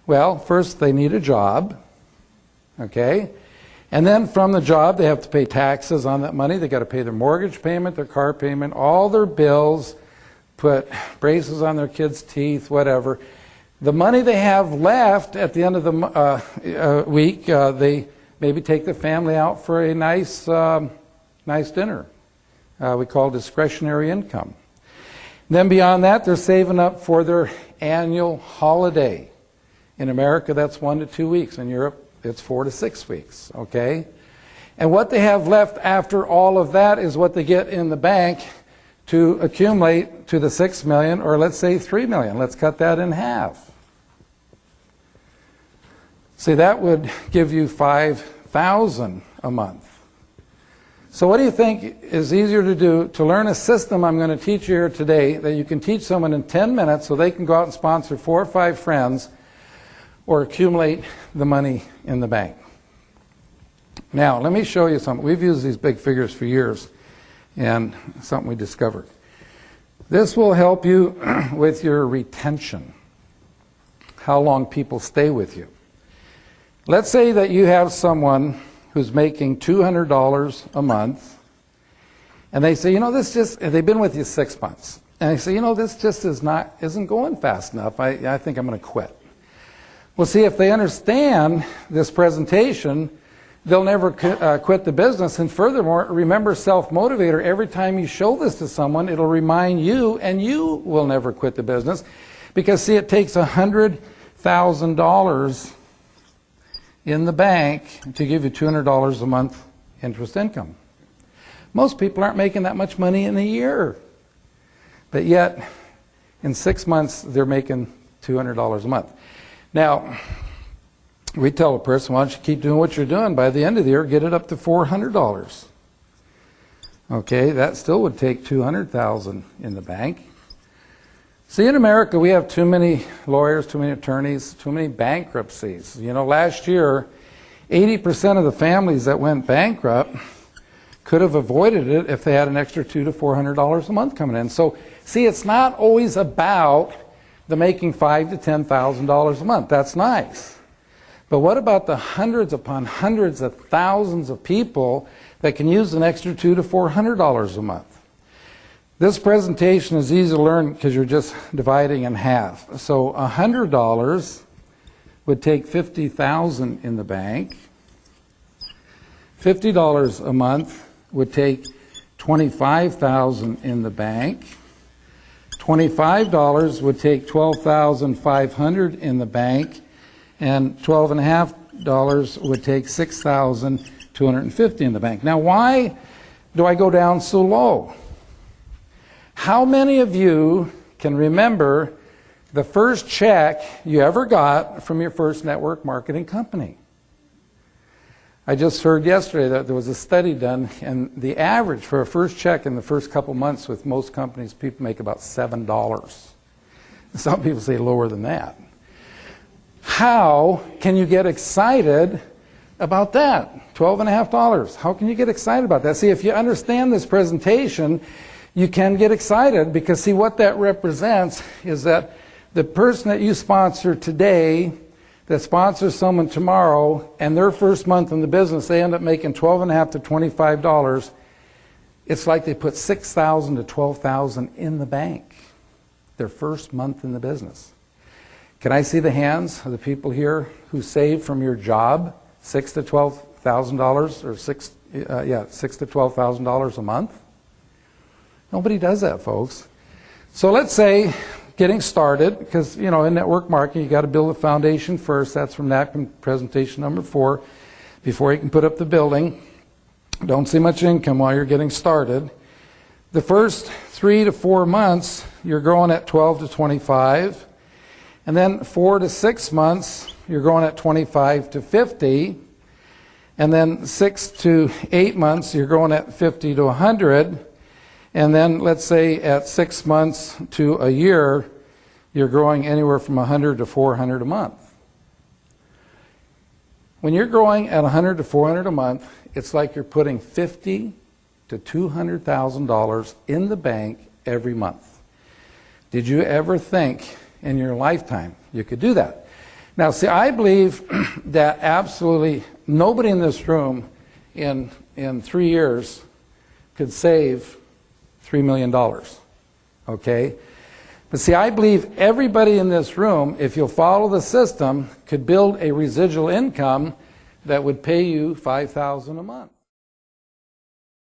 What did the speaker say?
Well, first they need a job, okay? And then from the job, they have to pay taxes on that money. They got to pay their mortgage payment, their car payment, all their bills, put braces on their kids' teeth, whatever. The money they have left at the end of the week, they maybe take the family out for a nice dinner. We call it discretionary income. Then beyond that, they're saving up for their annual holiday. In America, that's 1 to 2 weeks. In Europe, it's 4 to 6 weeks, okay? And what they have left after all of that is what they get in the bank to accumulate to the $6 million, or let's say $3 million. Let's cut that in half. See, that would give you $5,000 a month. So what do you think is easier to do to learn a system I'm going to teach you here today that you can teach someone in 10 minutes so they can go out and sponsor 4 or 5 friends or accumulate the money in the bank? Now, let me show you something. We've used these big figures for years, and something we discovered. This will help you with your retention, how long people stay with you. Let's say that you have someone who's making $200 a month, and they say, they've been with you 6 months, and they say, this just isn't going fast enough. I think I'm going to quit. Well, see, if they understand this presentation, they'll never quit the business. And furthermore, remember self-motivator. Every time you show this to someone, it'll remind you, and you will never quit the business. Because, see, it takes $100,000 in the bank to give you $200 a month interest income. Most people aren't making that much money in a year. But yet, in 6 months, they're making $200 a month. Now, we tell a person, why don't you keep doing what you're doing? By the end of the year, get it up to $400. Okay, that still would take $200,000 in the bank. See, in America, we have too many lawyers, too many attorneys, too many bankruptcies. Last year, 80% of the families that went bankrupt could have avoided it if they had an extra $200 to $400 a month coming in. So, see, it's not always about the making $5,000 to $10,000 a month. That's nice. But what about the hundreds upon hundreds of thousands of people that can use an extra $200 to $400 a month? This presentation is easy to learn because you're just dividing in half. So $100 would take $50,000 in the bank. $50 a month would take $25,000 in the bank. $25 would take $12,500 in the bank, and $12.50 would take $6,250 in the bank. Now, why do I go down so low? How many of you can remember the first check you ever got from your first network marketing company? I just heard yesterday that there was a study done, and the average for a first check in the first couple months with most companies, people make about $7. Some people say lower than that. How can you get excited about that? $12.50. How can you get excited about that? See, if you understand this presentation, you can get excited because, see, what that represents is that the person that you sponsor today that sponsors someone tomorrow, and their first month in the business, they end up making $12.50 to $25. It's like they put $6,000 to $12,000 in the bank their first month in the business. Can I see the hands of the people here who saved from your job $6,000 to $12,000 or $6,000 to $12,000 a month? Nobody does that, folks. So let's say, getting started, because in network marketing you got to build a foundation first. That's from napkin presentation number 4. Before you can put up the building, don't see much income while you're getting started. The first 3 to 4 months you're growing at 12 to 25, and then 4 to 6 months you're growing at 25 to 50, and then 6 to 8 months you're growing at 50 to 100. And then let's say at 6 months to a year, you're growing anywhere from 100 to 400 a month. When you're growing at 100 to 400 a month, it's like you're putting $50,000 to $200,000 in the bank every month. Did you ever think in your lifetime you could do that? Now, see, I believe that absolutely nobody in this room in 3 years could save $3 million, okay? But see, I believe everybody in this room, if you'll follow the system, could build a residual income that would pay you $5,000 a month.